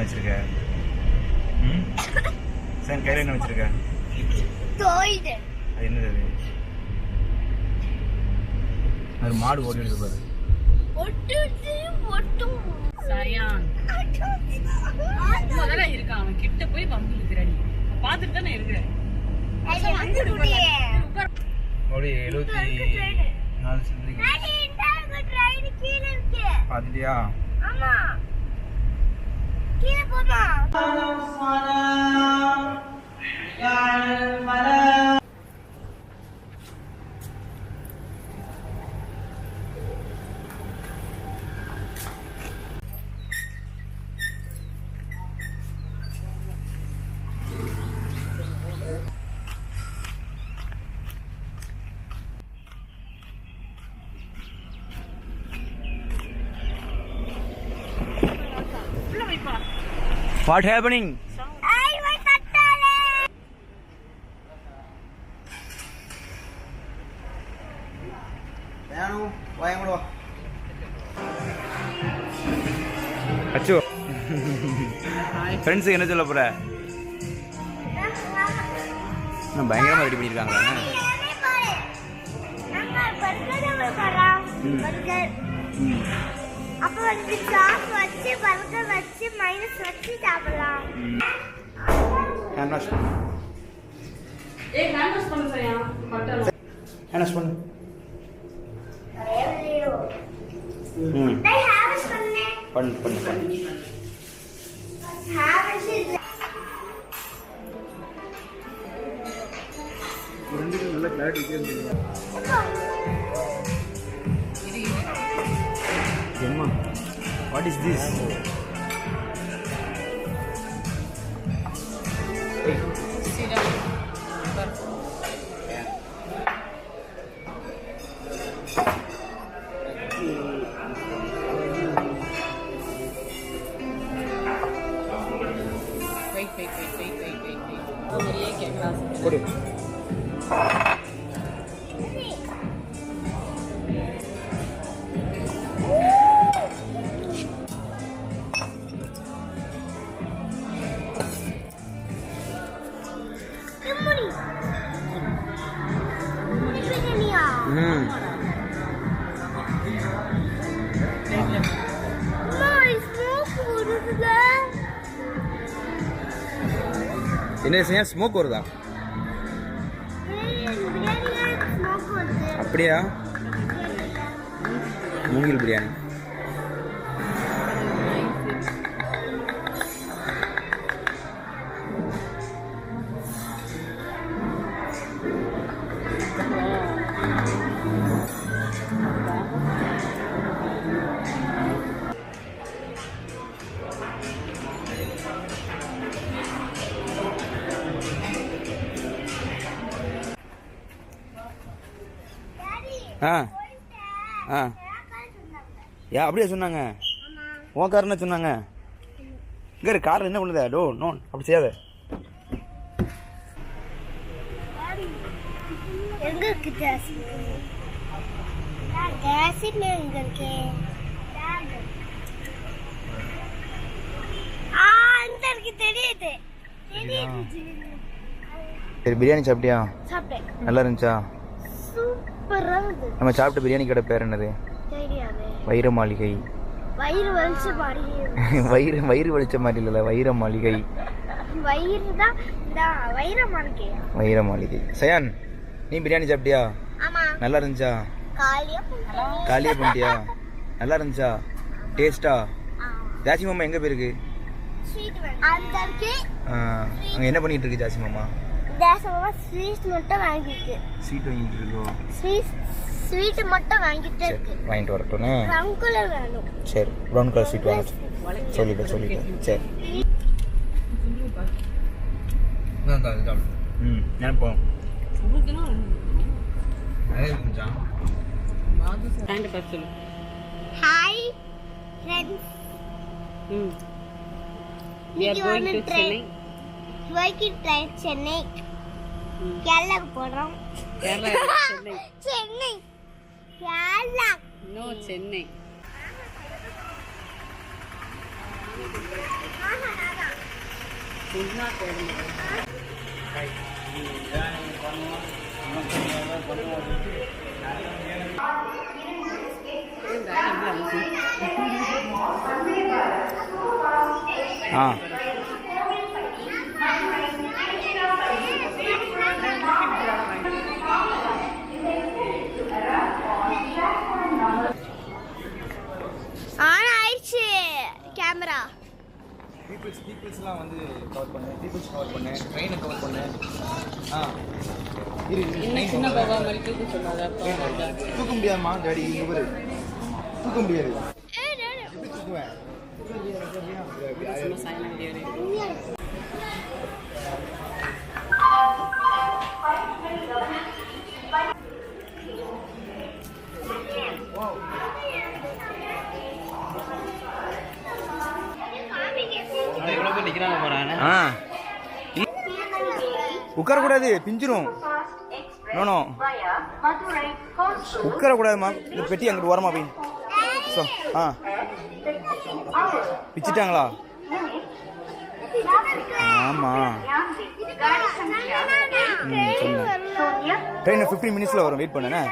என்ன வச்சிருக்க? சார் கையில என்ன வச்சிருக்க? அது என்னது? அது மாடு ஓடி எடுத்து பாரு. அவன் கிட்ட போய் வந்து இருக்கிறாடி பாத்துட்டு தானே இருக்கிறேன். 74 சென்டிமீட்டர் பாத்துட்டியா? What happening? அச்சு ஃப்ரெண்ட்ஸுக்கு என்ன சொல்ல போற? பயங்கரமா ரெடி பண்ணிருக்காங்க. அப்ப வந்து சாஸ் வச்சு பர்கர் வச்சு மைனஸ் வச்சு சாப்பிடலாம். ஹேண்ட் வாஷ் பண்ணு. ஹேண்ட் வாஷ் பண்ணு சரியா? ஹேண்ட் வாஷ் பண்ணு. டேய் ஹேண்ட் வாஷ் பண்ணு. பண்ணு. ஹேண்ட் வாஷ் இல்ல. ரெண்டு நல்ல கிளாரிட்டி தெரியுது. Emma, what is this? Hey. Sit down. Wait. Oh, ये क्या क्लास है? Put it. என்ன செய்ய ஸ்மோக் வருதா? அப்படியா? மூங்கில் பிரியாணி. அப்படியே சொன்னாங்க. உன் கார் என்ன சொன்னாங்க? இங்கே காரில் என்ன பண்ணுதா? நோ அப்படி செய்யாத. சரி பிரியாணி சாப்பிட்டியா? நல்லா இருந்துச்சா? நம்ம சாப்பிட்ட பிரியாணி கடை பேர் என்னது? வைர மாளிகை. வயிறு வலிச்ச மாதிரி இல்ல, வைர மாளிகை. வைர மாளிகை. சயான், நீ பிரியாணி சாப்பிட்டியா? நல்லா இருந்துச்சா? காலியா பண்ணிட்டியா? நல்லா இருந்துச்சா? டேஸ்டா? ஜாசி மாமா எங்க போயிருக்கு? அங்க என்ன பண்ணிட்டு இருக்கு ஜாசி மாமா? ஸ்வீட் மட்டும் வாங்கிட்டு இருக்கு. வாங்கிட்டு வரட்டும். ப்ரௌன் கலர் வேணும். சரி, ப்ரௌன் கலர் ஸ்வீட் வாங்க சொல்லிட்டேன். சரி நான் போகிறோம். Hi friends. We are going to Chennai. Chennai. Kerala போறோம். Kerala, Chennai. Chennai. Kerala. No, Chennai. சும்மா தேடுங்க. ஆ ஆன் ஆயிடுச்சு கேமரா. பீப்புள்ஸ்லாம் வந்து கவர் பண்ணு, கவர் பண்ணு, ட்ரெயினை கவர் பண்ணு. இன்னும் சின்ன பாபா மாதிரி தூக்க சொல்லாத. தூக்க முடியாதுமா டாடி, இவர் தூக்க முடியாது. எப்படி தூக்குவேன்? உட்காரக்கூடாது, பிஞ்சிரும். நோனோ உட்காரக்கூடாதுமா. இந்த பெட்டி அங்கிட்டு ஓரமா போய். ஸோ பிச்சுட்டாங்களா? ஆமாம். ட்ரெயின் 15 மினிட்ஸில் வரும், வெயிட் பண்ணுண்ணே.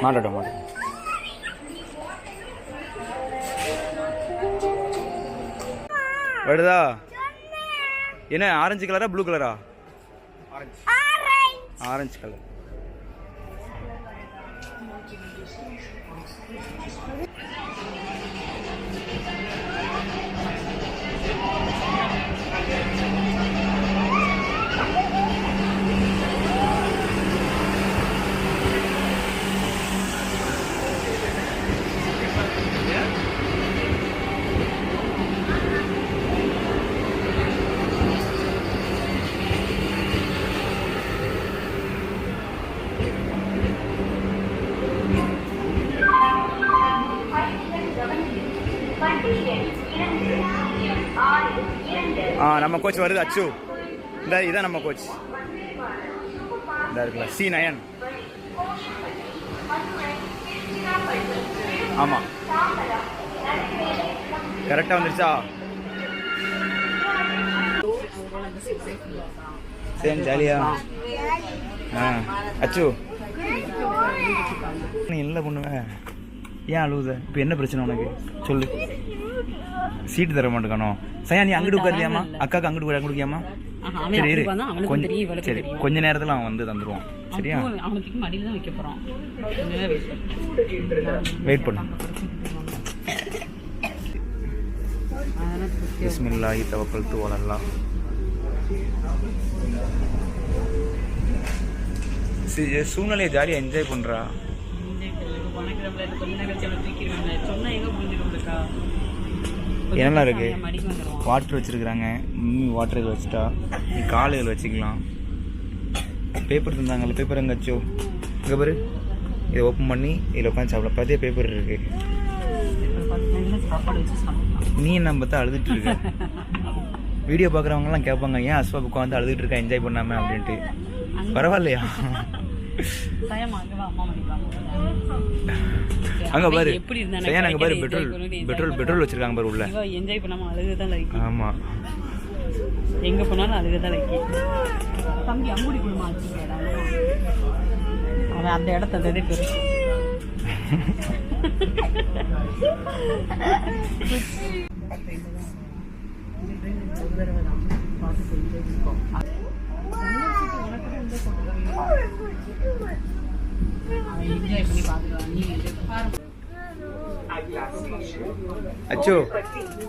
மாட்டோம். வருதா? என்ன ஆரஞ்சு கலரா ப்ளூ கலரா? Orange colour. நம்ம கோச் வருது அச்சு. இதான் நம்ம கோச். இந்த இருக்குல்ல C9. ஆமாம், கரெக்டாக வந்துருச்சா? சேம் ஜாலியா? அச்சு நீ என்ன பண்ணுவேன்? ஏன் அழுவுத? இப்போ என்ன பிரச்சனை உனக்கு சொல்லு. சீட்டு தர மாட்டேங்கானோ? சையா நீ அங்கிட்டு உட்காருக்கியாமா? அக்காவுக்கு அங்கிட்டு கொடுக்கியாமா? சரி இரு, சரி கொஞ்ச நேரத்தில் அவன் வந்து தந்துடுவான். சரியா? வெயிட் பண்ணு. பிஸ்மில்லாஹி தவக்கல்து அலல்லாஹ். சூழ்நிலையை ஜாலியாக என்ஜாய் பண்ணுறா. என்னெல்லாம் இருக்கு? வாட்டர் வச்சிருக்கிறாங்க. வாட்டர் வச்சுட்டா நீ காலையில் வச்சுக்கலாம். பேப்பர் தந்தாங்கல்ல, பேப்பர் எங்கே வச்சோ? இங்கே பாரு, இதை ஓப்பன் பண்ணி இதில் உட்காந்து சாப்பிடலாம். பத்திய பேப்பர் இருக்கு. நீ என்ன பார்த்தா அழுதுட்டு இருக்க? வீடியோ பார்க்குறவங்கலாம் கேட்பாங்க, ஏன் அஸ்வாப் உட்காந்து அழுதுட்டு இருக்கா என்ஜாய் பண்ணாமல் அப்படின்ட்டு. பரவாயில்லையா? அங்க பாரு, அங்க பாரு, பெட்ரோல் வச்சிருக்காங்க பாரு உள்ள. என்ஜாய் பண்ணாம அழுகுதான் லைக். ஆமா, எங்க போனாலும் அழுகுதான் லைக். தம்பி அம்புடி குடும்பம் ஆச்சுடா. அவன் அந்த இடத்த தடை பெருசு. அச்சோ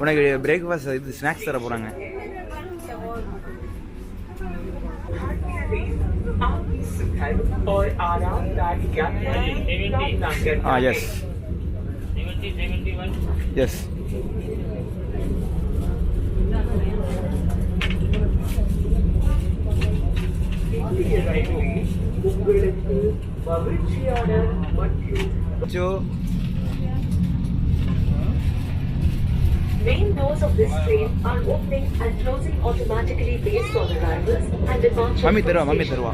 உனக்கு பிரேக்ஃபாஸ்ட் இது ஸ்நாக்ஸ் தர போறாங்க. Yes yes. அச்சோ Main doors of this train are opening and closing automatically based on arrivals and departures mummy from தருவா மம்மி stations. தருவா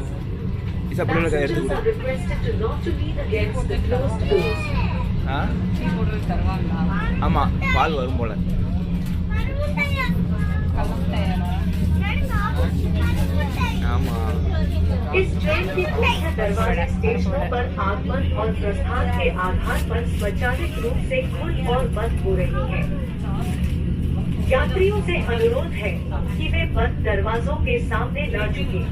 இசா பிள்ளைகளுக்கு எடுத்து Passengers கொடு are requested to not to lean against the closed doors. ஆ tea போட்டு தருவாங்களா? ஆமாம் பால் வரும் போல் ஆமாம் इस ट्रेन के मुख्य दरवाजे स्टेशनों पर आगमन और प्रस्थान के आधार पर स्वचालित रूप से खुल और बंद हो रही हैं। यात्रियों से अनुरोध है कि वे बंद दरवाजों के सामने न झुकें।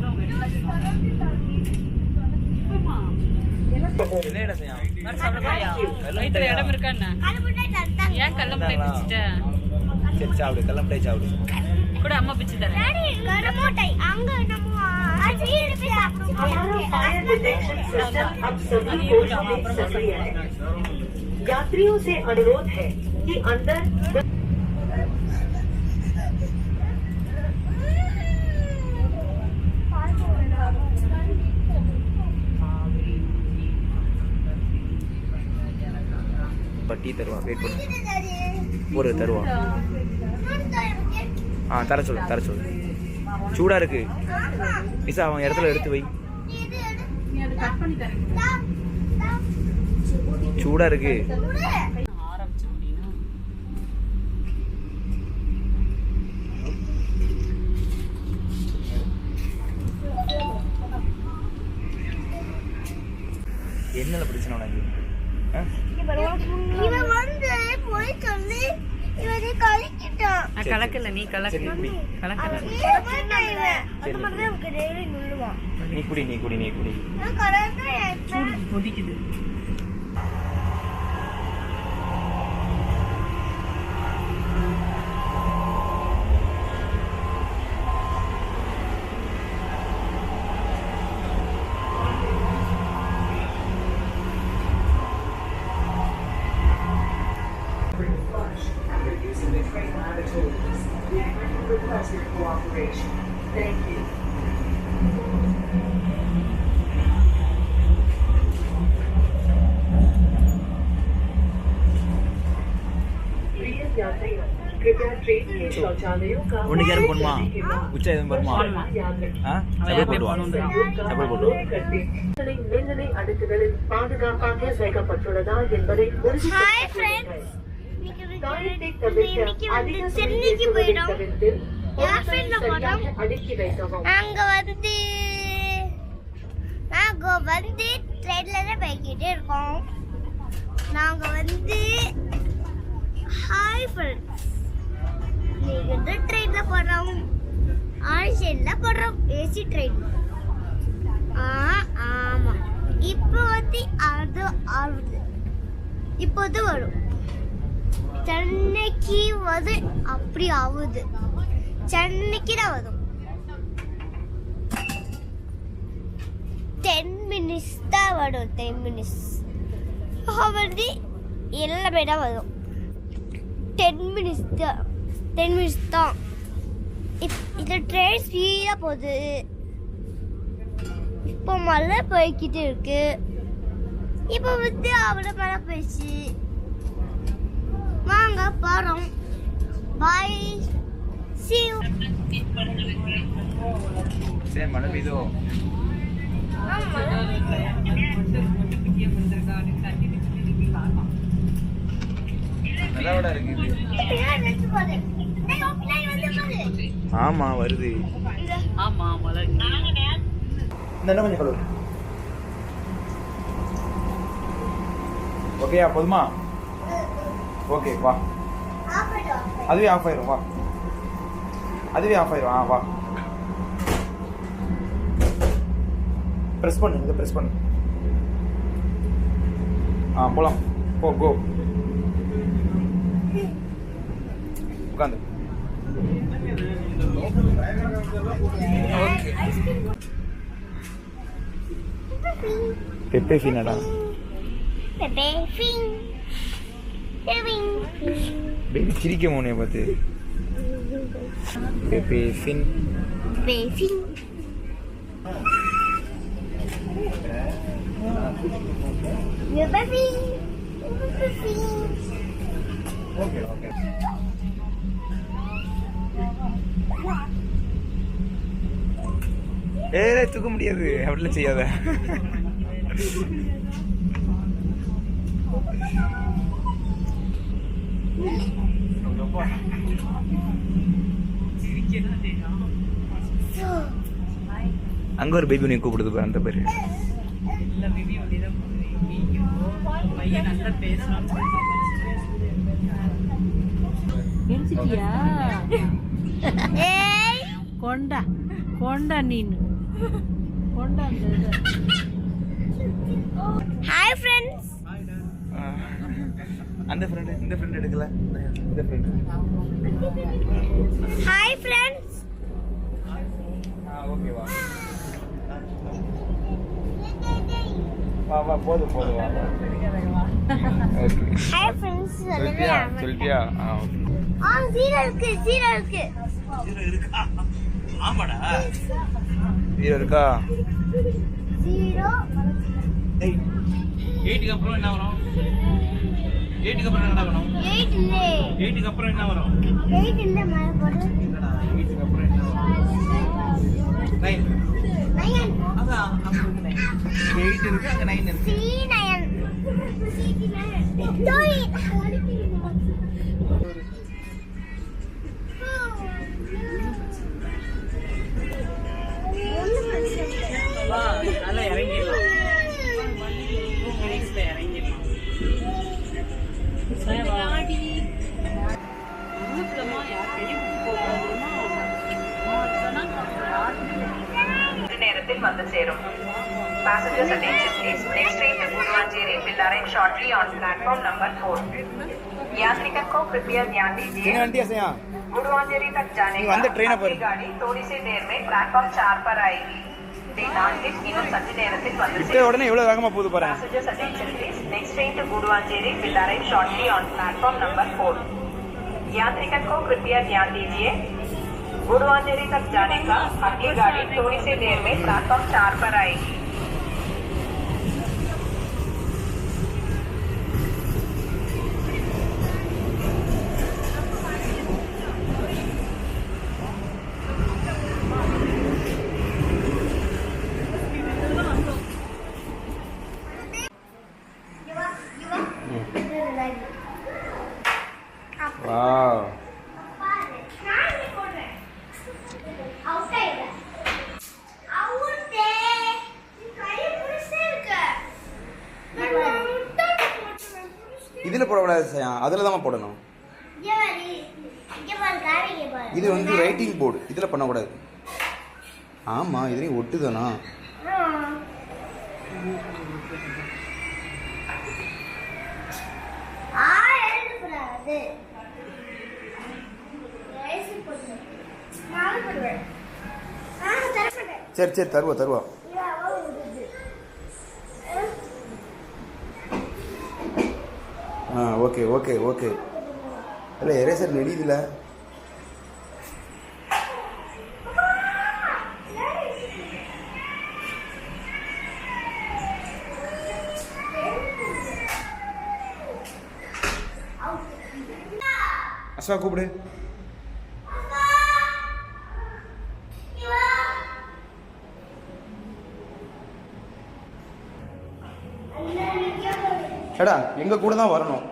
என்ன இடம் செய்யும் வர சாப்பிடுறியா? வயித்துல இடம் இருக்கா என்ன? ஏன் கடலை மிட்டாய் பிச்சுட்ட? சரி சாப்பிடு கல்லமிட்டாய் சாப்பிடு கூட அம்மா பிச்சு தரேன். हमारा फायर डिटेक्शन सिस्टम अब सभी कोचों में सक्रिय है। यात्रियों से अनुरोध है कि अंदर டீ தருவா வெயிட் பண்ணு ஒரு தருவா ஆ தர சொல்லு சூடாக இருக்கு நிசா அவன் இடத்துல எடுத்து வை சூடாக இருக்கு ஆரம்பிச்சு முடியும்னா என்னல பிரச்சனை உனக்கு இவன் வந்து போய் சொல்லி இவனை கலக்கிட்டான். நான் கலக்கல, நீ கலக்கு. சரி, குடி. கலக்கல. அது மாதிரி நமக்கு டெய்லி நுள்ளுவான். நீ குடி நான் கலந்தா என் சூடு கொதிக்குது. request your cooperation. Thank you. प्रिय यात्रियों, कृपया ट्रेन के शौचालयों का உனக்கு யாரும் போணுமா உச்சா எதுவும் வருமா ஆ சபை போட்டு வா சபை போட்டு வா மேல்நிலை அடுக்குகளில் பாதுகாப்பாக வைக்கப்பட்டுள்ளதா என்பதை ஹாய் ஃப்ரெண்ட்ஸ் இன்னைக்கு வந்து சென்னைக்கு போயிடும் யார் ஃப்ரெண்ட்ல போறோம் அடுக்கி வைக்கவும் நாங்க வந்து ட்ரெயின்ல தான் போய்கிட்டே இருக்கோம் நாங்க வந்து ஹாய் ஃப்ரெண்ட்ஸ் நீங்க வந்து ட்ரெயின்ல போறோம் ஆல்சைட்ல போறோம் ஏசி ட்ரெயின் ஆமா இப்போ வந்து அது ஆகுது இப்போது வரும் சென்னைக்கு வந்து அப்படி ஆகுது சென்னைக்கு தான் வரும் 10 மினிட்ஸ் தான் வரும் 10 மினிட்ஸ் வந்து எல்லாமே தான் வரும் 10 மினிட்ஸ் தான் இந்த ட்ரெயின் ஸ்பீடாக போகுது இப்போ மழை போய்கிட்டு இருக்கு இப்போ வந்து அவ்வளோ மழை போயிடுச்சு வாங்க போறோம் பாய் see you சரி மழை பெய்தோ நல்லா இருக்கு ஆமா வருது ஆமா மழை இந்த கொஞ்சம் கழுவு ஓகேயா போதுமா ஓகே வா அதுவே ஆஃப் ஆயிரும் வா அதுவே ஆஃப் ஆயிரும் வா ப்ரெஸ் பண்ணு இங்கே ப்ரெஸ் பண்ணு போகலாம் போ கோ உட்காந்து பெப்பே ஃபீனாடா பெப்பே ஃபிங் பேபி சிரிக்க மோனே பார்த்து பெப்பே ஃபின் பேஃபிங் ஓகே ஏய் தூக்க முடியாது, அப்படிலாம் செய்யாத. அங்க ஒரு பேபி நீ கூப்பிடுது பாரு, அந்த பேரு. இல்ல பேபி அப்படிதான் பையன் நல்லா பேசுறான். பேசிட்டியா? ஏய் கொண்டா கொண்டா நீனு கொண்டா. Hi friends. அந்த ஃப்ரெண்ட், இந்த ஃப்ரெண்ட் எடுக்கல, இந்த ஃப்ரெண்ட். Hi friends. ஓகே வா வா வா, போதும் போதும் வா. ஓகே ஹாய் ஃப்ரெண்ட்ஸ் சொல்லிட்டியா? சொல்லிட்டியா? ஜீரோ இருக்கு, ஜீரோ இருக்கு. ஆமாடா, ஜீரோ இருக்கா? ஜீரோ. ஏய் 8க்கு அப்புறம் என்ன வரும்? 8க்கு அப்புறம் என்ன வரும்? 8 இல்ல. 8க்கு அப்புறம் என்ன வரும்? 8 இல்ல மேல போடு. 8க்கு அப்புறம் என்ன வரும்? 9. 9. அதான் அங்க இருக்கு 9. 8 இருக்கு, அங்க 9 இருக்கு. C9. C9. டோய். நல்லா இறங்கிடலாம். இறங்கிடலாம். நேரத்தில் வந்து சேரும். Passengers attention please. Next train to Guduvancheri will arrive shortly on platform number 4. यात्रियों को कृपया ध्यान दीजिए. என்ன வண்டியா சையா? गुरुवांचेरी तक जाने நீ का வந்த train आपकी गाड़ी थोड़ी सी देर में प्लेटफॉर्म 4 पर आएगी. இன்னும் சற்று நேரத்தில் வந்து விட்ட உடனே எவ்வளவு வேகமா போகுது பாரு. Passengers attention please. Next train to Guduvancheri will arrive shortly on platform number 4. यात्रियों को कृपया ध्यान दीजिए. गुरुवांचेरी तक जाने का आपकी गाड़ी थोड़ी सी देर में प्लेटफॉर्म 4 पर आएगी. வாவ். இதுல போடக்கூடாது சையா, அதுல தான் போடணும். இது வந்து ரைட்டிங் போர்டு, இதுல பண்ணக்கூடாது. ஆமா, இதுலயும் ஒட்டுதானா? சரி சரி, தருவா தருவா. Okay okay okay. இல்லை எரேசர் நெடியுதுல. அஸ்வா கூப்பிடு. எடா எங்க கூட தான் வரணும்.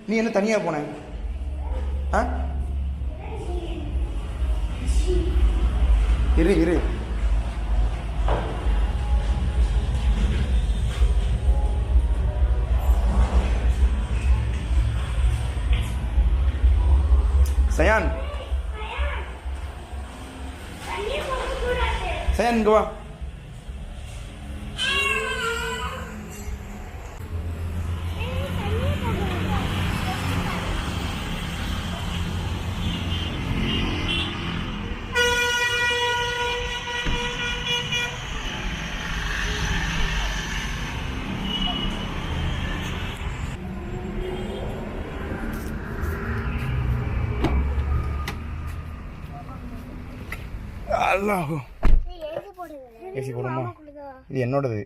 நீ என்ன தனியா போன? இரு இரு. சயான், சயான் இங்க வா. அல்லாஹ், ஏசி போடுமா? இது என்னோடது.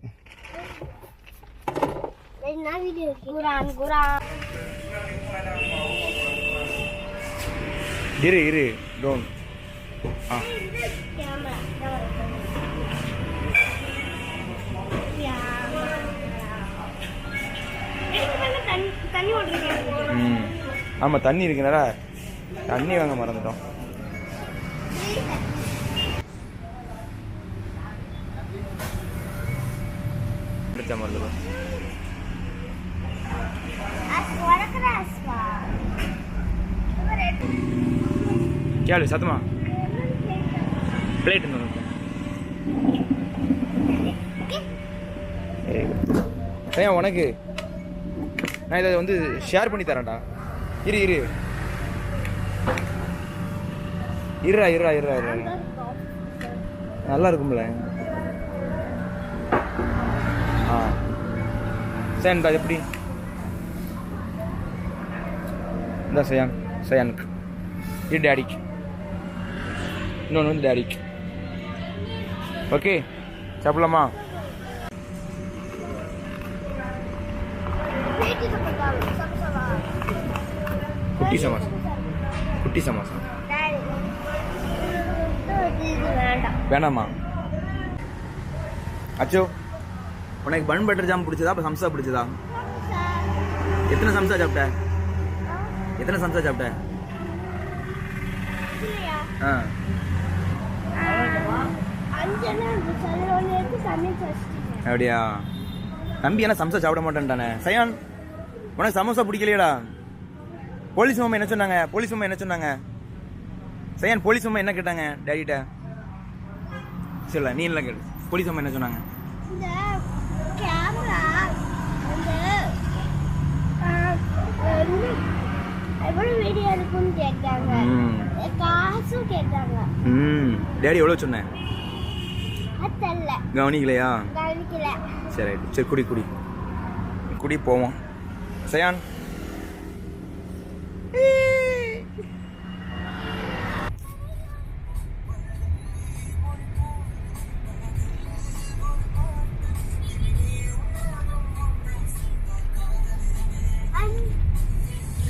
இரு இரு, டோன். ஆ கேமரா தண்ணி ஓடுறீங்க. ம் ஆமாம் தண்ணி இருக்குனாடா, தண்ணி வாங்க மறந்துட்டோம். பிடிச்ச மாதிரி கேளு சத்தமா பிளேட் ஏன் உனக்கு நான் இதை வந்து ஷேர் பண்ணி தரேன்டா. இரு இரு இருடா இருடா இருடா இருடா நல்லா இருக்கும்ல. ஆ சேன்டா எப்படி இந்த சயானுக்கு இது டேடிக்கு, இன்னொன்று வந்து டேடிக்கு. ஓகே சாப்பிடலாமா? குட்டி சமோசா, குட்டி சமோசா வேணாமா? அச்சோ உனக்கு பன் பட்டர் ஜாம் பிடிச்சதா அப்போ சம்சா பிடிச்சதா? எத்தனை சம்சா சாப்பிட்ட? எத்தனை சம்சா சாப்பிட்ட? ஆ அப்படியா? தம்பி என்ன சம்சா சாப்பிட மாட்டேன்ட்டானே. சயான் உனக்கு சமோசா பிடிக்கலையடா? போலீஸ் மாமா என்ன சொன்னாங்க? போலீஸ் மாமா என்ன சொன்னாங்க? சயான் போலீஸ் மாமா என்ன கேட்டாங்க டேடிட்ட? சரி நீ இல்லை கேட்டு போலீஸ் மாமா என்ன சொன்னாங்க? டேடி எவ்வளோ சொன்னேன் கவனிக்கலையா? சரி சரி குடி குடி குடி போவோம். சயான்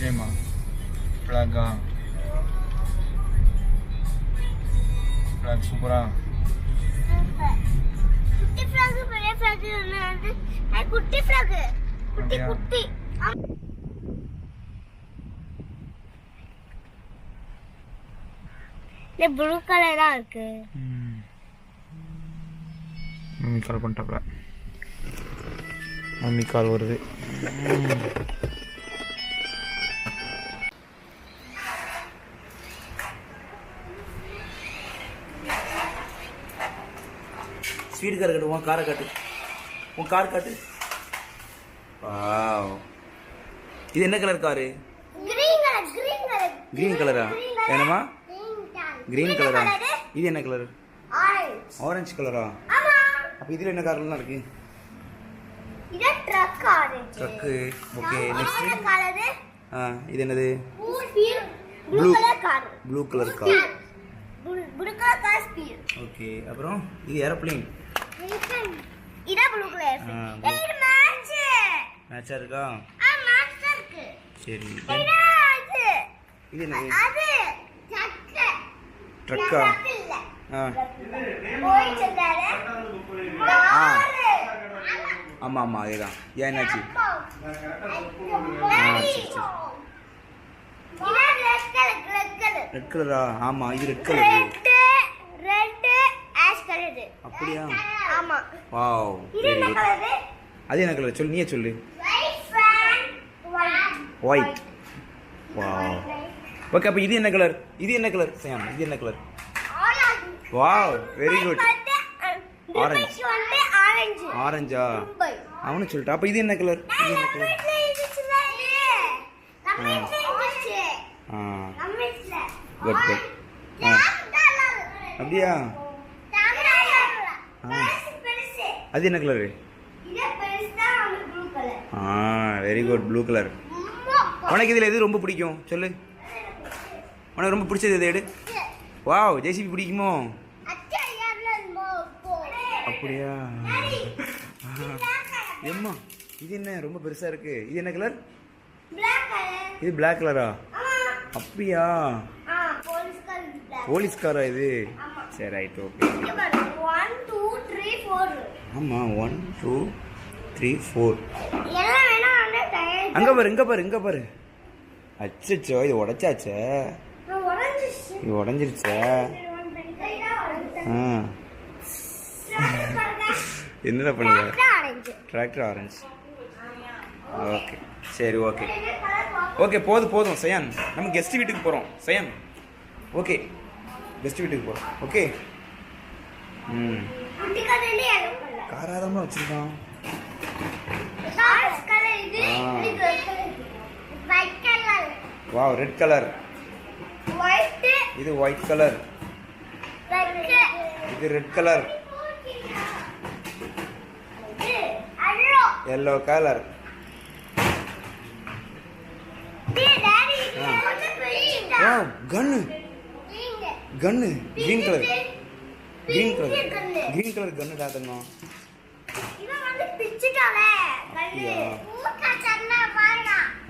ஏமா ஃப்ளாகா ஃப்ளாக் சூப்பரா குட்டி ஃப்ராக் பெரிய ஃப்ராக் அது குட்டி ஃப்ராக் குட்டி குட்டி இந்த ப்ளூ கலரா இருக்கு. மம்மி கால் பண்ணிட்டாப்ல, மம்மி கால் வருது. ஸ்வீட் கார் காட்டு, உன் காரை காட்டு, உன் கார் காட்டு. வாவ் இது என்ன colour car? Green colour green colour green கலரா? என்னமா கிரீன் கலரா? இது என்ன கலர்? ஆரஞ்சு ஆரஞ்சு கலரா? ஆமா. அப்ப இதுல என்ன கார்லாம் இருக்கு? இது truck orange truck. Okay next colour. இது என்னது? Blue colour car. Blue colour car. Blue colour car speed. Okay அப்புறம் இது ஏரோப்ளேன். இதா ப்ளூ கலர். இது மேட்ச். மேட்சா இருக்கா? மேட்ச் இருக்கு. சரி இது இது என்னது? அது ட்ரக்கா? போய் சென்றாரு. ஆமா ஆமா அதேதான். ஏன் என்னாச்சு? ரெட் கலரா? ஆமா இது red colour. Red ash colour. அப்படியா? ஆமா. Wow very good. அது என்ன கலர் சொல்லு, நீயே சொல்லு. ஒயிட். வாவ் ஓகே அப்ப இது என்ன கலர்? இது என்ன கலர் சேம்? இது என்ன colour? Wow very good. Orange. ஆரஞ்சா? அவனு சொல்லிட்டா. அப்ப இது என்ன கலர்? இது என்ன கலர்? Good good. அப்படியா? அது என்ன colour? Very good blue colour. உனக்கு இதில் எது ரொம்ப பிடிக்கும் சொல்லு. உனக்கு ரொம்ப பிடிச்சது எது? எடு. வாவ் ஜேசிபி பிடிக்குமோ? அப்படியா? எம்மா இது என்ன ரொம்ப பெருசா இருக்கு? இது என்ன கலர்? இது பிளாக் கலரா? அப்படியா? போலீஸ்காரா இது? சரி ரைட் ஓகே. இங்க பாரு 1 2 3 4. ஆமாம் 1 2 3 4. எல்லாம் வேணா வந்து டயர் அங்கே பாரு இங்கே பாரு இங்கே பாரு. அச்சச்சோ இது உடைச்சாச்சே. உடைஞ்சிச்சு. இது உடஞ்சிருச்சே. ஆ என்னடா பண்ணுங்க? Tractor orange. ஓகே சரி ஓகே ஓகே போதும் சயான். நம்ம கெஸ்ட் வீட்டுக்கு போகிறோம் சயான். ஓகே கெஸ்ட் வீட்டுக்கு போகிறோம். ஓகே ம் காராதமாக வச்சுருக்கான். வா ரெட் கலர். இது ஒயிட் கலர். இது ரெட் கலர். Yellow colour. கன்னு கன்னு கிரீன் கலர். கிரீன் கலர் கன்னு தாத்தணும்.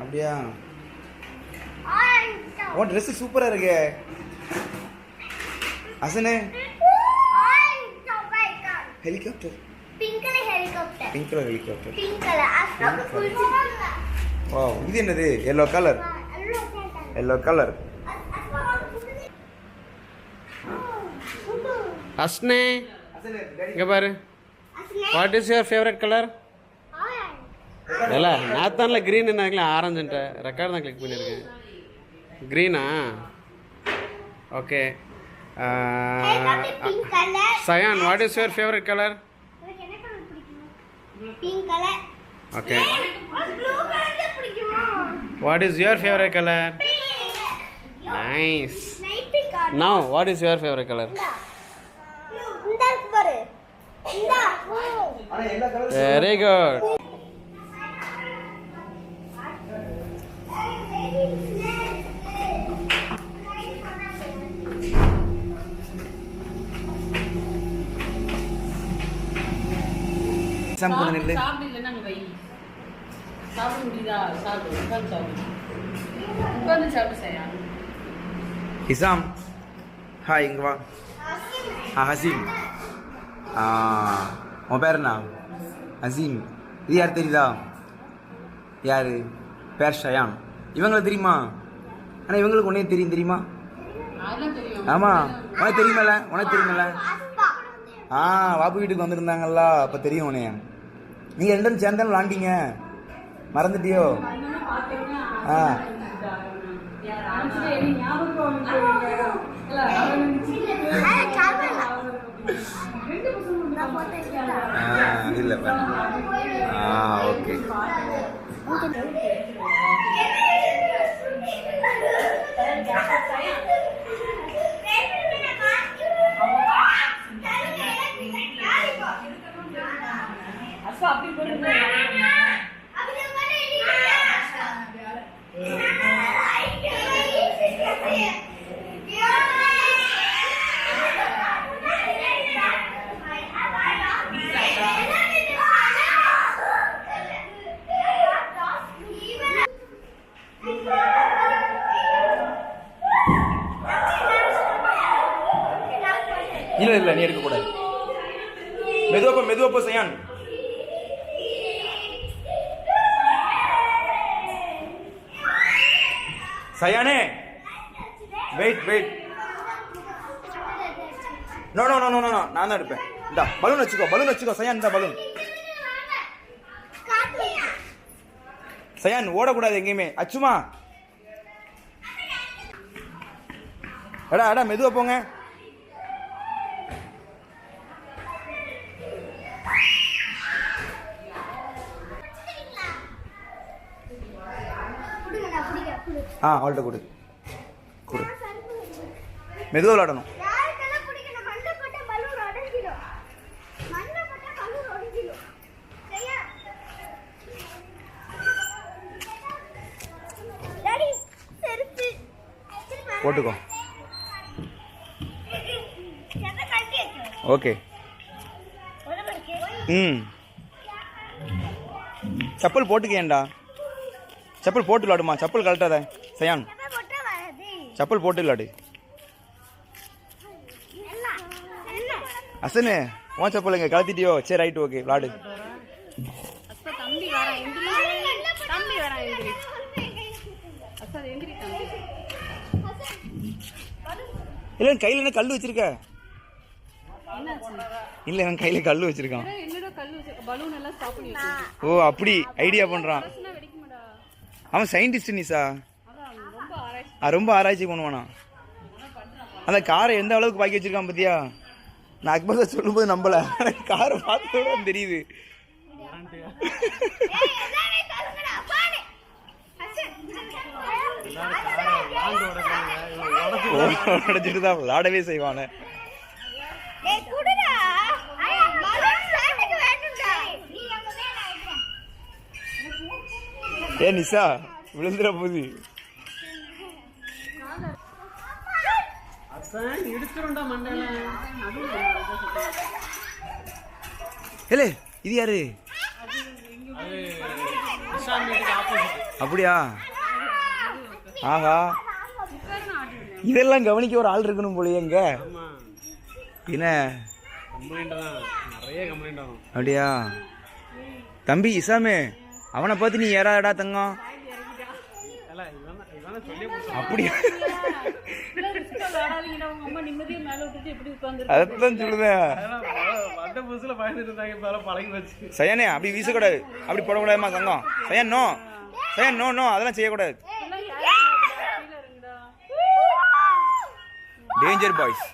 அப்படியா? ஓ ட்ரெஸ் சூப்பரா இருக்கு அசனே. ஹெலிகாப்டர். Pink colour helicopter. வா இது என்னது? Yellow colour. அஸ்னே இங்கே பாரு. What is your favourite colour? இல்லை நான் தானே க்ரீன் என்ன ஆரஞ்சுன்ட்ட ரெக்கார்டு தான் கிளிக் பண்ணியிருக்கேன். க்ரீனா? Okay. Zayan what is your favourite colour? Okay. What is your favourite colour? Nice. Now what is your favourite colour? Very good. சாப்பிடு இல்லைன்னா அங்கே வை. சாப்பிட முடியுதா? சாப்பிடு. உட்காந்து சாப்பிடு செய்யா. ஹிசாம் ஹாய் இங்கே வா. ஹசீம். உன் பேர் என்ன? ஹசீம். இது யார் தெரியுதா? யார்? பேர் ஷயான். இவங்களை தெரியுமா? ஆனால் இவங்களுக்கு உடனே தெரியுமா? அதெல்லாம் தெரியும். ஆமாம் உனக்கு தெரியுமில்ல? வாப்பு வீட்டுக்கு வந்திருந்தாங்கல்ல அப்போ தெரியும் உனே. நீங்கள் ரெண்டும் சேர்ந்தாலும் விளாண்டிங்க மறந்துட்டியோ? இல்லை ஓகே. அப்படி போட்டு இல்லை நீ எடுக்கக்கூடாது. மெதுவாப்போ சயான். சயானே வெயிட். நோ நான் தான் எடுப்பேன். இந்த பலூன் வச்சுக்கோ சயான். இந்த பலூன் சயான் ஓடக்கூடாது எங்கேயுமே. அச்சுமா எடா மெதுவா போங்க. அவள்கிட்ட கொடு மெதுவாக விளாடணும். போட்டுக்கோ. ஓகே. செப்பல் போட்டுக்கேன்டா. செப்பல் போட்டு விளாடுமா? செப்பல் கழட்டாத சயான். செப்பல் போட்டு விளாடு. அசனு உன் செப்பலுங்க கலத்திட்டியோ? சரி ரைட் ஓகே விளாடு. அஸ்தா தம்பி வரான் எந்திரி. தம்பி வரான் எந்திரி. அஸ்தா எந்திரி தம்பி. இல்லை கையில் என்ன கல் வச்சிருக்க? என்னாச்சு? இல்லை என் கையில் கல் வச்சிருக்கான். என்னடா கல்லு வச்சிருக்க? பலூன் எல்லாம் ஸ்டாப் பண்ணி வச்சிருக்க. ஓ அப்படி ஐடியா பண்ணுறான் வெடிக்குமாடா? அவன். சயின்டிஸ்ட் நிசா. அதான் ரொம்ப ஆராய்ச்சி. ரொம்ப ஆராய்ச்சி பண்ணுவானா. அந்த காரை எந்த அளவுக்கு பாக்கி வச்சிருக்கான் பார்த்தியா? நான் அக்பர் சார் சொல்லும்போது நம்பல, காரை பார்த்தோட தெரியுது. உடைச்சிட்டு தான் விளாடவே செய்வானே. ஏ நிசா விழுந்துற போது. இடிச்சிருண்டா மண்டையில. ஏலே இது யாரு? அப்படியா? ஆஹா, இதெல்லாம் கவனிக்க ஒரு ஆள் இருக்கணும் போலயே. எங்க என்ன கம்ப்ளைண்ட் தான், நிறைய கம்ப்ளைண்ட் ஆகும். அப்படியா? தம்பி இசாமே, அவனை பார்த்து நீ ஏறாடா தங்கம். அப்படியா? அதான் சொல்லுதேன். சயானே அப்படி வீசக்கூடாது, அப்படி போடக்கூடாதுமா தங்கம். Zayan no, Zayan no no, அதெல்லாம் செய்யக்கூடாது. Danger boys,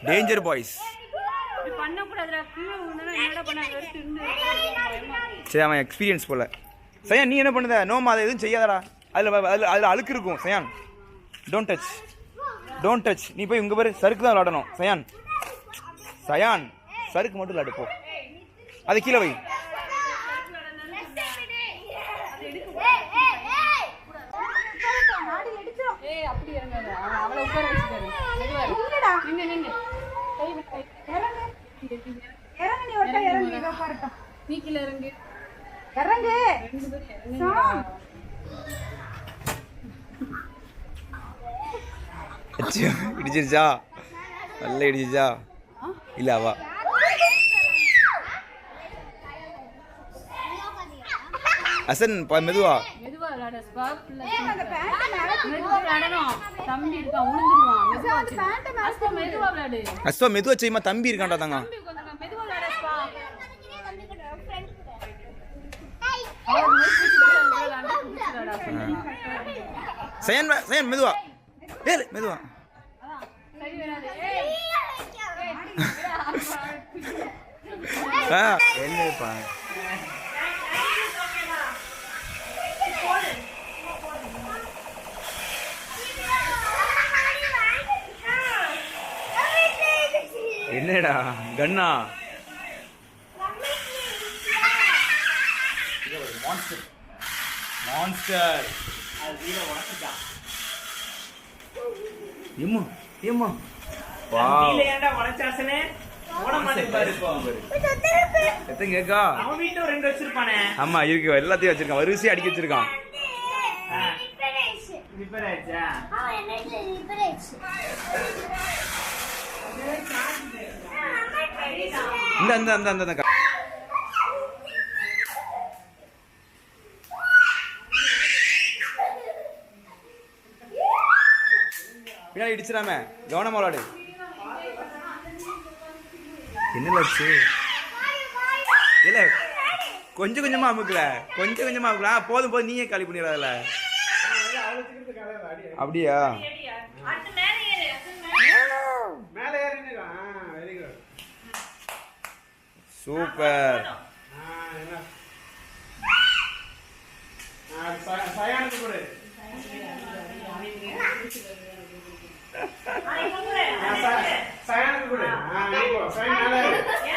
danger boys. சரி அவன் எக்ஸ்பீரியன்ஸ் போல. சயான் நீ என்ன பண்ணுத? நோமா அதை எதுவும் செய்யாதடா. அதில் அழுக்கு இருக்கும். Sayan don't touch, don't touch. நீ போய் இங்கே பாரு, சருக்கு தான் விளாடணும். சயான், சயான் சருக்கு மட்டும் விளாடு போ. அது கீழே வை. இடிச்சிருச்சா? நல்லா இடிச்சிச்சா? இல்ல அவா அசன் மெதுவா மெதுவா விளையாட. தம்பி இருக்கான், உளுந்துருவான். மெதுவா விளையாடு. அஸ்வா மெதுவா செய்யுமா, தம்பி இருக்கான்டா தங்க. மெதுவா விளையாட. சயன் சயன் மெதுவா, ஏறு மெதுவா. என்னப்பா என்னடா கண்ணா? Monster, monster. ஏம்மா ஏம்மா வாவ். ஏன்டா வளைச்சாசனே ஓட மாட்டேன் பாரு. இப்போ எத்தனை கேக்கா? அவன் வீட்ல ஒரு 2 வச்சிருப்பானே. ஆமா இருக்கு, எல்லாத்தையும் வச்சிருக்கான், வரிசையா அடிக்க வச்சிருக்கான். ரிப்பேர் ஆயிடுச்சா? இந்த இந்த இந்த இந்த பின்னாடி இடிச்சிடாம கவனமா விளாடு. என்ன லட்சு? இல்ல கொஞ்சம் கொஞ்சமா அமுக்கல, கொஞ்சம் கொஞ்சமா அமுக்கல. போதும் போதும், நீயே காலி பண்ணிடாதல. அப்படியா? சூப்பர்.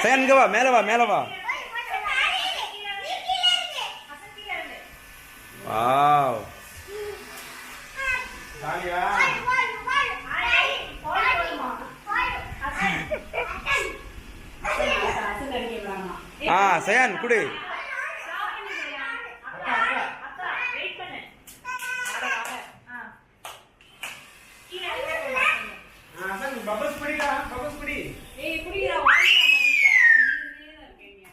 சயன் இங்க வா, மேல வா, மேல வா. வாவ். சயான் குடு. பபல்ஸ் படிடா. குடி. ஏய் புடிடா வாங்கடா மம்மிடா இதுலயே தான் இருக்கீங்க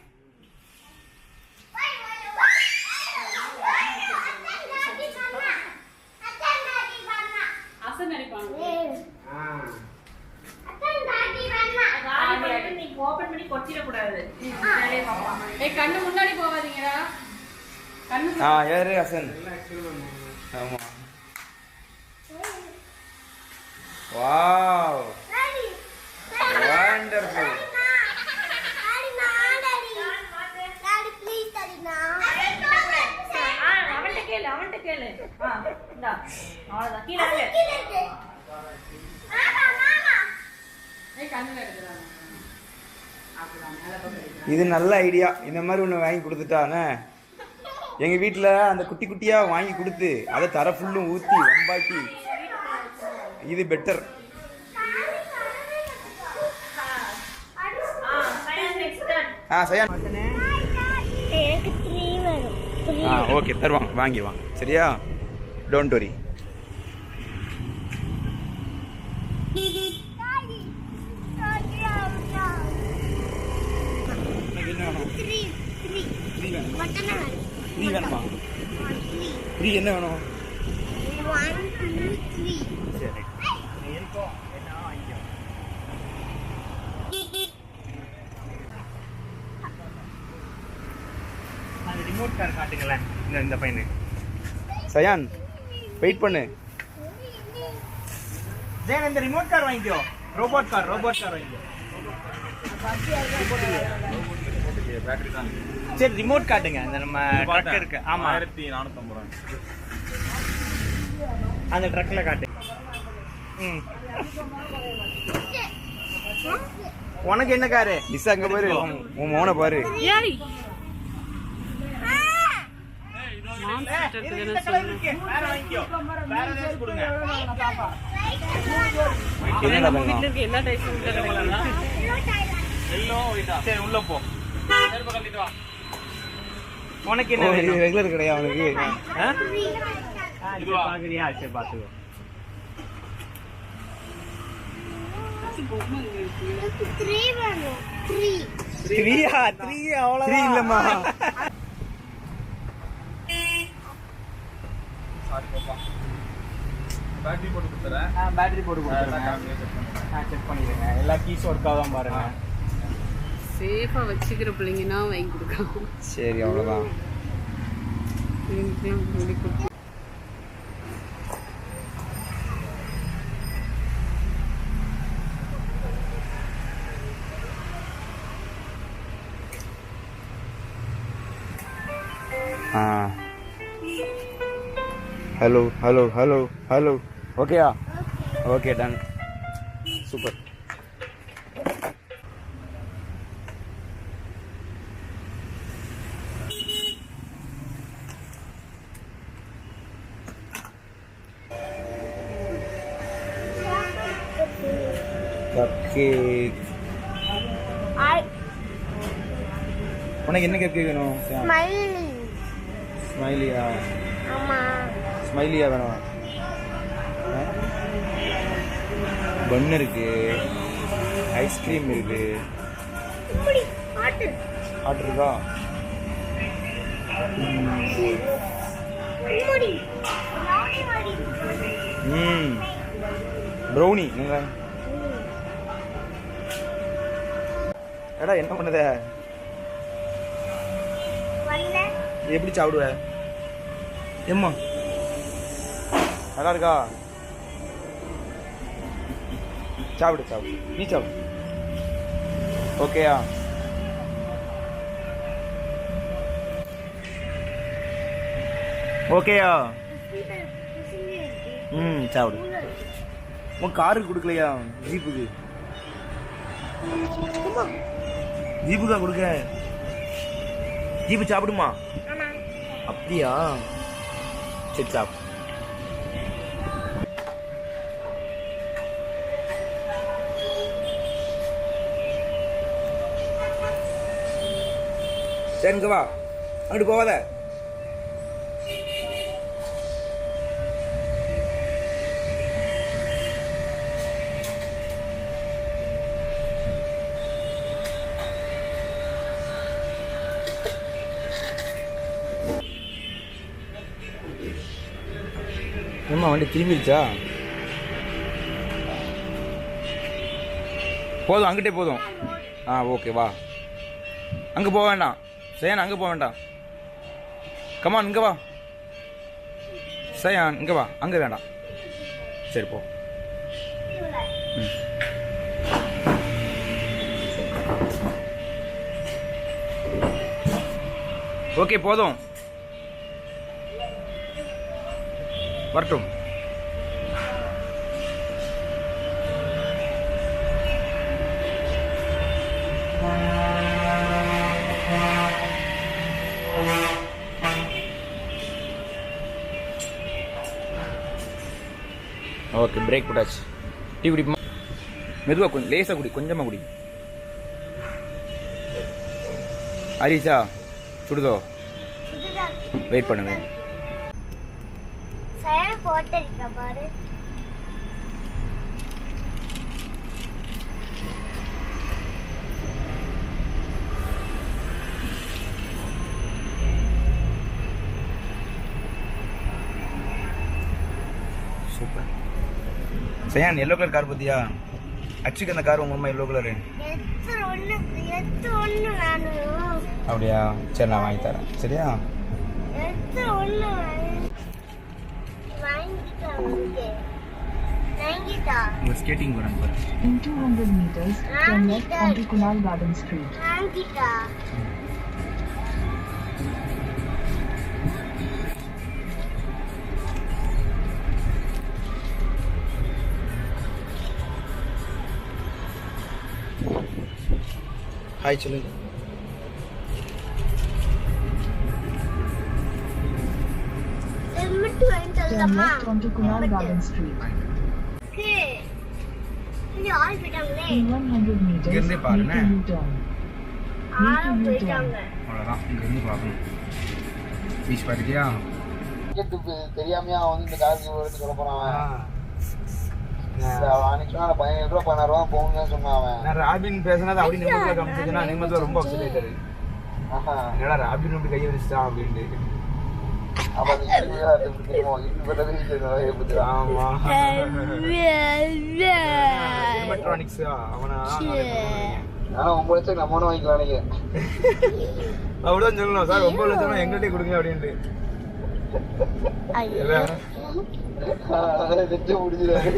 அசன் அடிப்பாங்க நீ ஓபன் பண்ணி கொட்டிட கூடாது ஏய் கண்ணு முன்னாடி போகாதீங்கடா கண்ணு யாரு ஹசன்? ஆமா. Wow wonderful. அவன்கிட்ட கேளு இந்தா அவ்வளவுதான் கீழே ஏய் கண்ணுல எடுக்குறாங்க இது நல்ல ஐடியா. இந்த மாதிரி ஒன்று வாங்கி கொடுத்துட்டானே. எங்கள் வீட்டில் அந்த குட்டி குட்டியாக வாங்கி கொடுத்து அதை தர ஃபுல்லும் ஊற்றி வம்பாக்கி இது பெட்டர். சயான் ஓகே தருவாங்க, வாங்கிடுவாங்க. சரியா? Don't worry. ஃப்ரீ என்ன வேணும்? சரி இருக்கும் என்ன வாங்கிக்கோ. அது ரிமோட் கார் காட்டுங்களேன். இந்த பையனு சயான் வெயிட் பண்ணு. ஜெயன் இந்த ரிமோட் கார் வாங்கிக்கோ. ரோபோட் கார் வாங்கிக்கோ. சரி ரிமோட் காட்டுங்க. இந்த நம்ம ட்ரக் இருக்கு. ஆமா 1450 அந்த ட்ரக்ல காட்டு. உனக்கு என்ன காரு? மிஸ் அங்க பாரு, உன் மோனை பாரு. ஏய் இந்த கலர் இருக்கு. வேற வாங்கிக்கோ. வேற ஏதாவது கொடுங்க. என்னடா நம்ம பண்ணலாம்? வீட்ல இருக்க எல்லா டைப்ஸும் கிடைக்குமா? எல்லோ ஒயிட்டா? சரி உள்ள போ. செருப்பு கழட்டிட்டு வா. உனக்கு என்ன வேணும்? ரெகுலர் கிடையாது அவனுக்கு. இது பாக்குறியா? சரி பாத்துக்கோ. த்ரீயா? த்ரீ அவ்வளவு இல்லம்மா. பேட்டரி போட்டு கொடுத்துறேன். பேட்டரி போட்டு கொடுத்துறேன். செக் பண்ணிடுங்க. எல்லா கீஸ் ஒர்க் ஆகாம பாருங்க. சேஃபா வச்சுக்கிற பிள்ளைங்கன்னா வாங்கி கொடுக்கலாம். சரி அவ்வளோதான். ஹலோ ஓகேயா? Okay done. சூப்பர். கப்கேக். உனக்கு என்ன கப்கேக் வேணும்? ஸ்மைலியா? ஸ்மைலியா வேணும். பன் இருக்கு, ஐஸ்கிரீம் இருக்கு. ஹாட் இருக்கா? ப்ரௌனி. எடா என்ன பண்ணுத? எப்படி சாப்பிடுவ? ஏம்மா நல்லா இருக்கா? சாப்பிடு. நீ சாப்பிடு. ஓகேயா? ஓகேயா? சாப்பிடு. உன் காருக்கு கொடுக்கலையா? ஜீப்புக்கா கொடுக்க? ஜீப்பு சாப்பிடுமா? அப்படியா? சரி சாப்பிடு. சரிங்க வா, அங்கிட்டு போவாத. என்னம்மா வண்டி திரும்பிடுச்சா? போதும், அங்கிட்டே போதும். ஓகே வா. அங்கே போக வேண்டாம் சயான், அங்கே போக வேண்டாம். கமான் இங்கே வா சயான், இங்கே வா. அங்கே வேண்டாம். சரி போ. ஓகே போதும், வரட்டும். ஓகே பிரேக் போட்டாச்சு. டீ குடிப்போமா? மெதுவாக கொஞ்சம் லேசாக குடி, கொஞ்சமாக குடி. ஹரிஷா சுடுதோ? வெயிட் பண்ணுங்க. சயான் போட்டு இருக்க பாரு. Super. Sayan yellow colour car பார்த்தியா? அச்சுக்கு அந்த கார் உங்க அம்மா எல்லோ கலரு. எத்து ஒண்ணு வேணும். அப்படியா? சரி நான் வாங்கி தரேன். சரியா? எத்து ஒண்ணு வாங்கிட்டா. உங்க ஸ்கேட்டிங் போறாங்க பாரு. In 200 meters, turn left onto Kunal Garden Street. வாங்கிட்டா. ஹாய் சொல்லு. ஹெல்மெட் வாங்கிட்டு Turn வரலாமா? left onto Kunal Garden Street. இங்க ஆள் போயிட்டாங்களே. In 100 meters, இங்கிருந்தே make பாருண்ணே. a U-turn. ஆள் போயிட்டாங்க. அவ்வளோதான், இங்கேருந்து பார்க்கணும். பீச் பார்த்துட்டியா? தெரியாமையா வந்து இந்த காருக்கு எடுத்து சொல்ல போறான் அன்னைக்கு சொன்னா 15 ரூபா 16 ரூபா போகணும்னு சொன்னான் அவன். நான் ராபின் பேசினது அப்படி நிம்மதியாக காமிச்சுன்னா நிம்மதியாக ரொம்ப அப்செட் ஆயிட்டாரு. என்னடா ராபின் அப்படி கையை வச்சுட்டான் அப்படின்ட்டு. அப்ப ஆமா எலக்ட்ரானிக்ஸ் அவனா ஆனா 9 லட்சம் நம்ம வாங்கிக்கலாம் நீங்க. அப்படிதான் சொல்லணும் சார். 9 லட்சம் எங்கள்கிட்ட கொடுங்க அப்படின்ட்டு. முடிஞ்சிடாரு.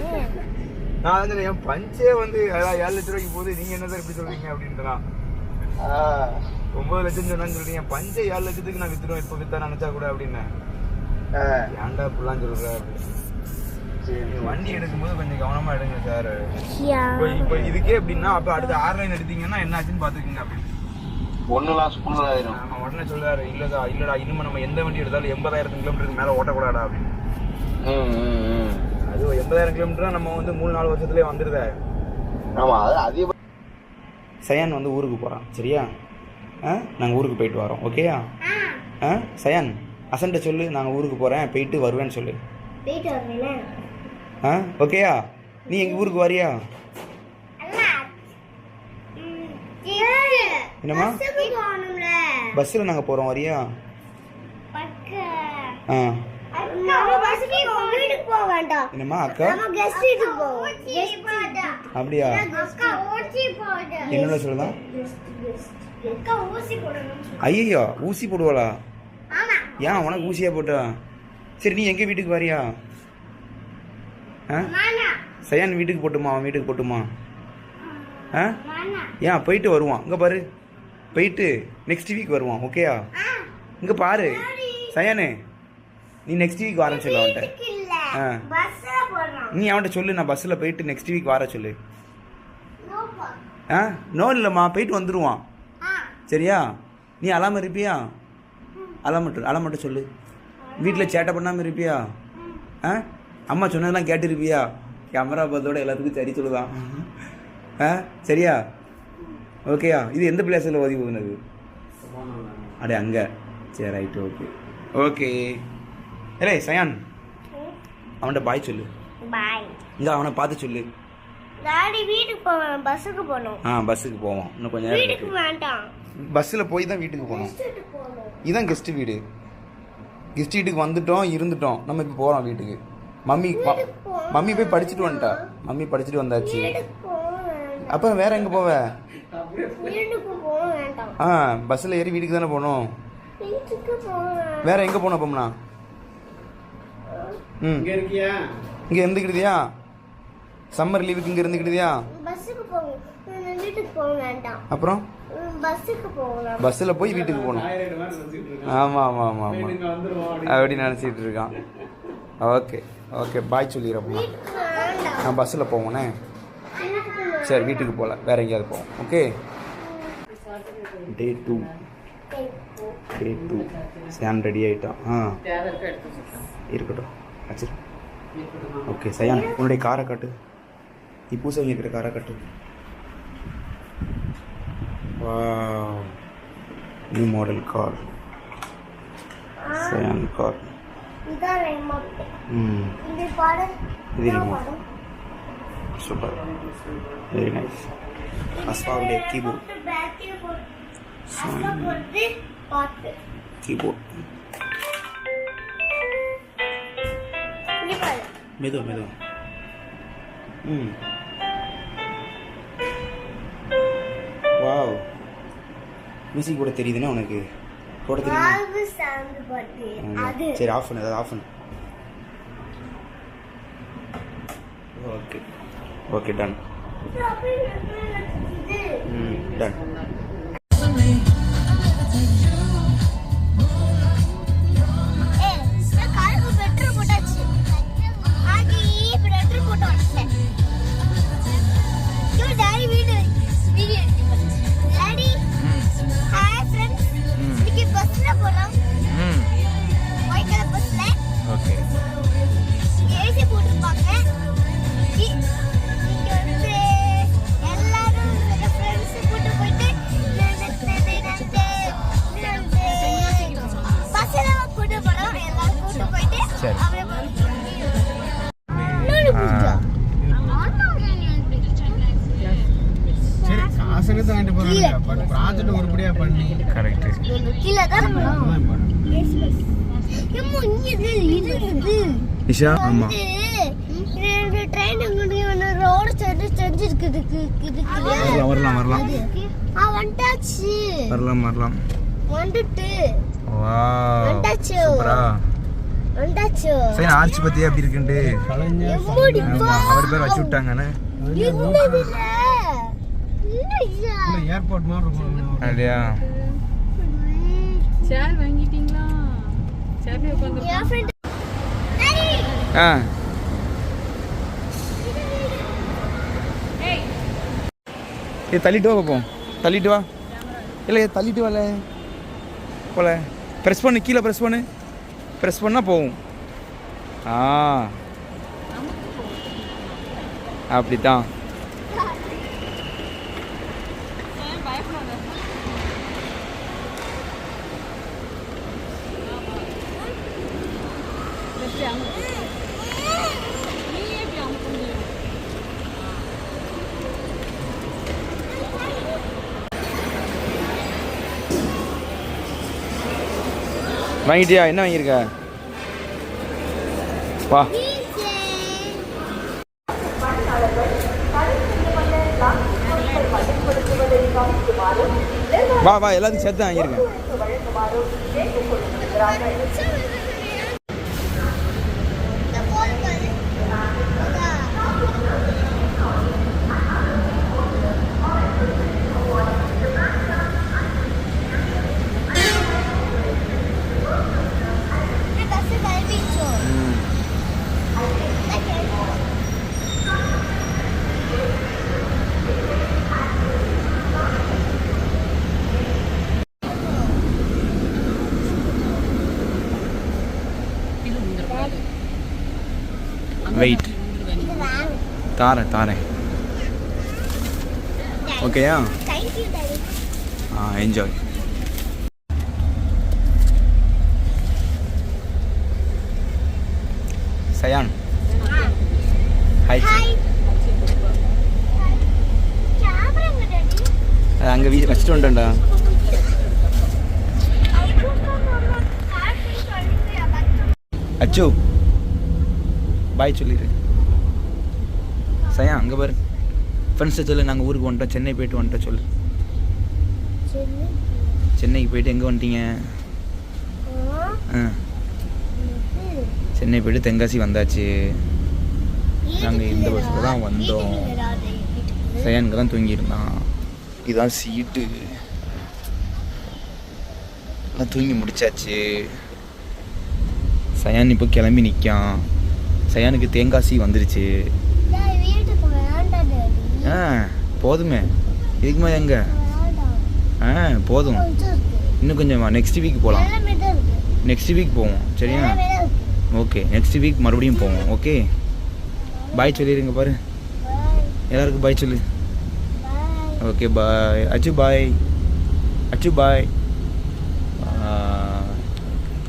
நான் வந்து என் பஞ்சே வந்து 7 லட்சம் ரூபாய்க்கு போகுது, நீங்க என்ன சார் இப்படி சொல்றீங்க அப்படின்ட்டுலாம். 9 லட்சம் சொன்னான்னு சொல்றீங்க, பஞ்சே 7 லட்சத்துக்கு நான் வித்துருவேன் இப்ப வித்தா நினைச்சா கூட அப்படின்னு. ஏன்டா இப்படிலாம் சொல்ற? வண்டி எடுக்கும்போது கொஞ்சம் கவனமா எடுங்க சார். இப்போ இதுக்கே எப்படின்னா அப்ப அடுத்த 6 லைன் எடுத்தீங்கன்னா என்ன ஆச்சுன்னு பாத்துக்கோங்க அப்படின்னு. ஒண்ணுலாம் ஸ்கூல்ல ஆயிரும். அவன் உடனே சொல்றாரு, இல்லடா இனிமே நம்ம எந்த வண்டி எடுத்தாலும் 80,000 கிலோமீட்டருக்கு மேல ஓட்டக்கூடாடா அப்படின்னு. அது 80,000 கிலோமீட்டர் நம்ம வந்து 3-4 வருஷத்துலயே வந்துருத. ஆமா அது அதிக. சயான் வந்து ஊருக்கு போறான். சரியா? நாங்கள் ஊருக்கு போயிட்டு வரோம். ஓகேயா? சயான் அசன்ட்ட சொல்லு, நாங்கள் ஊருக்கு போகிறேன், போயிட்டு வருவேன்னு சொல்லு. போயிட்டு வருவேனா? ஓகேயா? நீ எங்கள் ஊருக்கு வரியா? என்னம்மா? பஸ்ஸில் நாங்கள் போகிறோம், வரியா? என்னம்மா அக்கா? அப்படியா? என்னோட சொல்லுதான். ஐயோ ஊசி போடுவாளா? ஏன் உனக்கு ஊசியா போட்டா? சரி நீ எங்க வீட்டுக்கு வரியா? சயான் வீட்டுக்கு போட்டுமா? அவன் வீட்டுக்கு போட்டுமா? ஏன் போயிட்டு வருவான். இங்க பாரு, போயிட்டு நெக்ஸ்ட் வீக் வருவான். ஓகேயா? இங்க பாரு சயானு, நீ நெக்ஸ்ட் வீக் வர சொல்லு அவன்கிட்ட. நீ அவன்கிட்ட சொல்லு, நான் பஸ்ஸில் போயிட்டு நெக்ஸ்ட் வீக் வர சொல்லு. நோ இல்லைம்மா, போயிட்டு வந்துடுவான். சரியா? நீ அழாமல் இருப்பியா? அழமாட்ட சொல்லு. வீட்டில் சேட்டை பண்ணாமல் இருப்பியா? அம்மா சொன்னதெல்லாம் கேட்டுருப்பியா? கேமரா பார்த்தோட எல்லாத்துக்கும் சரி சொல்லுதான். சரியா? ஓகேயா? இது எந்த பிளேஸில் ஓதி போகுனது? அடே அங்கே. சரி ரைட்டு, ஓகே ஓகே. இல்லை சயான், அவன்கிட்ட பாய் சொல்லு. பாய். இங்கே அவனை பார்த்து சொல்லு. டாடி வீட்டுக்கு போவேன், பஸ்ஸுக்கு போகணும். பஸ்ஸுக்கு போவோம். இன்னும் கொஞ்சம் நேரம் வீட்டுக்கு வேண்டாம், பஸ்ஸில் போய் தான் வீட்டுக்கு போகணும். இதுதான் கெஸ்ட் வீடு. கெஸ்ட் வீட்டுக்கு வந்துட்டோம், இருந்துட்டோம். நம்ம இப்போ போகிறோம் வீட்டுக்கு. மம்மி போய் படிச்சுட்டு வந்துட்டா. மம்மி படிச்சுட்டு வந்தாச்சு. போக வேண்டாம். அப்புறம் வேற எங்கே போவ? வீட்டுக்கு போக வேண்டாம். பஸ்ஸில் ஏறி வீட்டுக்கு தானே போகணும். வீட்டுக்கு போக வேண்டாம். வேற எங்கே போகணும் அப்போம்னா? இங்கே இருக்கியா? இங்கே இருந்துக்கிட்டுதியா? சம்மர் லீவுக்கு இங்கே இருந்துக்கிட்டுதியா? பஸ்ஸுக்கு போங்க. வீட்டுக்கு போக வேண்டாம். அப்புறம் பஸ்ஸுக்கு போகலாம். பஸ்ஸில் போய் வீட்டுக்கு போகணும். டாய்லெட் மாதிரி நினச்சிட்டு இருக்கேன். ஆமாம் ஆமாம் ஆமாம் ஆமாம் இங்கே வந்துடுவோம். அப்படி நினச்சிட்டு இருக்கான். ஓகே ஓகே பாய் சொல்லிடுறப்பா. நான் பஸ்ஸில் போவோண்ணே. சரி வீட்டுக்கு போகல, வேற எங்கேயாவது போவோம். ஓகே. டே 2 சயான் ரெடி ஆகிட்டான். இருக்கட்டும் வச்சிரு. ஓகே சயான் உன்னுடைய காரை காட்டு. நீ பூசை இருக்கிற காரை காட்டு. Wow, new model car, Zayan car. இதான் remote. இது பாரு. இது remote. Super, very nice. அஸ்வாவுடைய கீபோர்ட். பேக்கில் போட்டு அஸ்வா போட்டு பாட்டு. கீபோர்ட் இங்க பாரு. மெதுவா. வாவ், மியூசிக் கூட தெரியுதுன்னா உனக்கு போட தெரியுமா? வாவு sound பாட்டு. அது சரி ஆஃப் பண்ணு, அதாவது ஆஃப் பண்ணு. Okay okay done. டன். காருக்கு பெட்ரோல் போட்டாச்சு. ஆகி பெட்ரோல் போட்டு வந்துட்டேன். இவன் daddy video daddy. Hi friends, இன்னைக்கு பஸ்ல போறோம். ஒயிட் கலர் பஸ்ல. ஓகே ஏசி போட்டுருப்பாங்க. இங்க வந்து எல்லாரும் ஃப்ரெண்ட்ஸ் கூட்டு போயிட்டு பஸ்ல கூட்டு போறோம். எல்லாரும் கூட்டு போயிட்டு சரி. அப்படியே சரி காசுக்கு தான் வாங்கிட்டு போகிறாங்க. பட் ப்ராஜெக்ட் உருப்படியாக பண்ணி கரெக்ட். கீழே தான் அதுதான் போகிறேன். நிஷா ஆமா ட்ரெயின் ரோடு செஞ்சிருக்கு. வரலாம் வந்துட்டாச்சு. வரலாம். வந்துட்டு வாவ் வந்தாச்சு. சூப்பரா. வந்துட்டாச்சு. சரி ஆர்ச்சி பத்தியா எப்படி இருக்குண்டு? எம்முடி ஆமா அவர் பேர் வச்சு விட்டாங்கன்னு. ஏர்போர்ட் மாதிரி இருக்கும். அப்படியா? சேர் வாங்கிட்டீங்களா? சேர்ல உட்காந்து என் ஃப்ரெண்ட் தள்ளிட்டு வா பார்ப்போம். தள்ளிட்டு வா. இல்லை தள்ளிட்டு வரல போல. ப்ரெஸ் பண்ணு, கீழே ப்ரெஸ் பண்ணு. ப்ரெஸ் பண்ணால் போகும். அப்படித்தான். வாங்கிட்டியா? என்ன வாங்கியிருக்க? வா வா வா எல்லாத்துக்கும் சேர்த்து வாங்கியிருக்கேன். வெயிட் தாரேன். ஓகேயா? Thank you daddy. Enjoy. Sayan hi. Hi. Camera எங்க டாடி? அங்கே வச்சுட்டு வந்துட்டேன்டா. அச்சு பாய் சொல்லிடு. சயா அங்கே பாரு ஃப்ரெண்ட்ஸை சொல்லு, நாங்கள் ஊருக்கு வந்துட்டோம், சென்னை போயிட்டு வந்துட்டோம் சொல்லு. சென்னைக்கு போயிட்டு எங்கே வந்துட்டீங்க? சென்னை போயிட்டு தென்காசி வந்தாச்சு. நாங்கள் இந்த பஸ்ஸில் தான் வந்தோம். சயானுக்கு தான் தூங்கியிருந்தான். இதுதான் சீட்டு. எல்லாம் தூங்கி முடிச்சாச்சு. சயான் இப்போ கிளம்பி நிற்கான். சயானுக்கு தென்காசி வந்துருச்சு. போதுமே, இதுக்கு மேலே எங்கே? போதும், இன்னும் கொஞ்சம் நெக்ஸ்ட் வீக் போகலாம். நெக்ஸ்ட் வீக் போவோம் சரியா? ஓகே, நெக்ஸ்ட் வீக் மறுபடியும் போவோம். ஓகே, பாய் சொல்லிடுங்க பாரு, எல்லாருக்கும் பாய் சொல்லு. ஓகே பாய் அச்சு, பாய் அச்சு, பாய்.